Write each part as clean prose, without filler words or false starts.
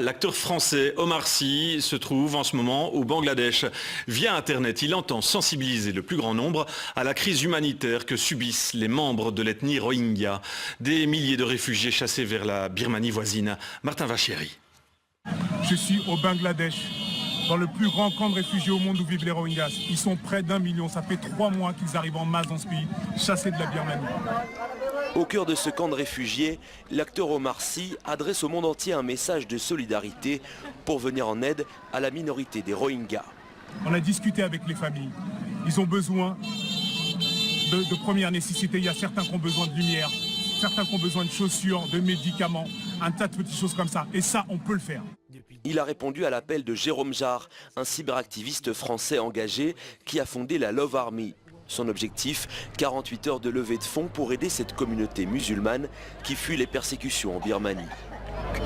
L'acteur français Omar Sy se trouve en ce moment au Bangladesh. Via Internet, il entend sensibiliser le plus grand nombre à la crise humanitaire que subissent les membres de l'ethnie Rohingya, des milliers de réfugiés chassés vers la Birmanie voisine. Martin Vachéry. Je suis au Bangladesh, dans le plus grand camp de réfugiés au monde où vivent les Rohingyas. Ils sont près d'1 million, ça fait 3 mois qu'ils arrivent en masse dans ce pays, chassés de la Birmanie. Au cœur de ce camp de réfugiés, l'acteur Omar Sy adresse au monde entier un message de solidarité pour venir en aide à la minorité des Rohingyas. On a discuté avec les familles. Ils ont besoin de premières nécessités. Il y a certains qui ont besoin de lumière, certains qui ont besoin de chaussures, de médicaments, un tas de petites choses comme ça. Et ça, on peut le faire. Il a répondu à l'appel de Jérôme Jarre, un cyberactiviste français engagé qui a fondé la Love Army. Son objectif, 48 heures de levée de fonds pour aider cette communauté musulmane qui fuit les persécutions en Birmanie.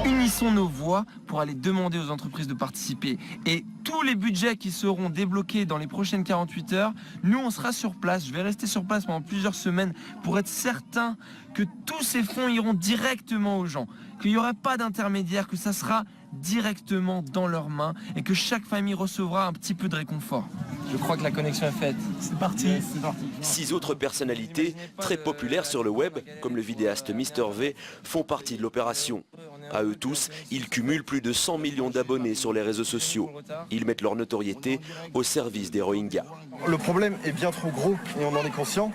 Unissons nos voix pour aller demander aux entreprises de participer. Et tous les budgets qui seront débloqués dans les prochaines 48 heures, nous on sera sur place. Je vais rester sur place pendant plusieurs semaines pour être certain que tous ces fonds iront directement aux gens, qu'il n'y aura pas d'intermédiaire, que ça sera directement dans leurs mains et que chaque famille recevra un petit peu de réconfort. Je crois que la connexion est faite. C'est parti. C'est parti. 6 autres personnalités très populaires sur le web, comme le vidéaste Mister V, font partie de l'opération. À eux tous, ils cumulent plus de 100 millions d'abonnés sur les réseaux sociaux. Ils mettent leur notoriété au service des Rohingyas. Le problème est bien trop gros et on en est conscient,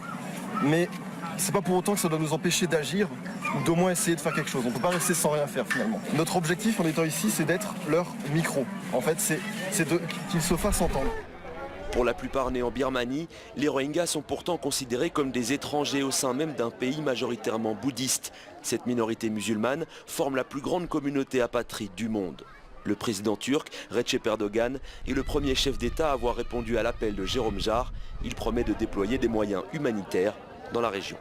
mais c'est pas pour autant que ça doit nous empêcher d'agir ou d'au moins essayer de faire quelque chose. On ne peut pas rester sans rien faire finalement. Notre objectif en étant ici, c'est d'être leur micro. En fait, c'est qu'ils se fassent entendre. Pour la plupart nés en Birmanie, les Rohingyas sont pourtant considérés comme des étrangers au sein même d'un pays majoritairement bouddhiste. Cette minorité musulmane forme la plus grande communauté apatride du monde. Le président turc, Recep Erdogan, est le premier chef d'État à avoir répondu à l'appel de Jérôme Jarre. Il promet de déployer des moyens humanitaires dans la région.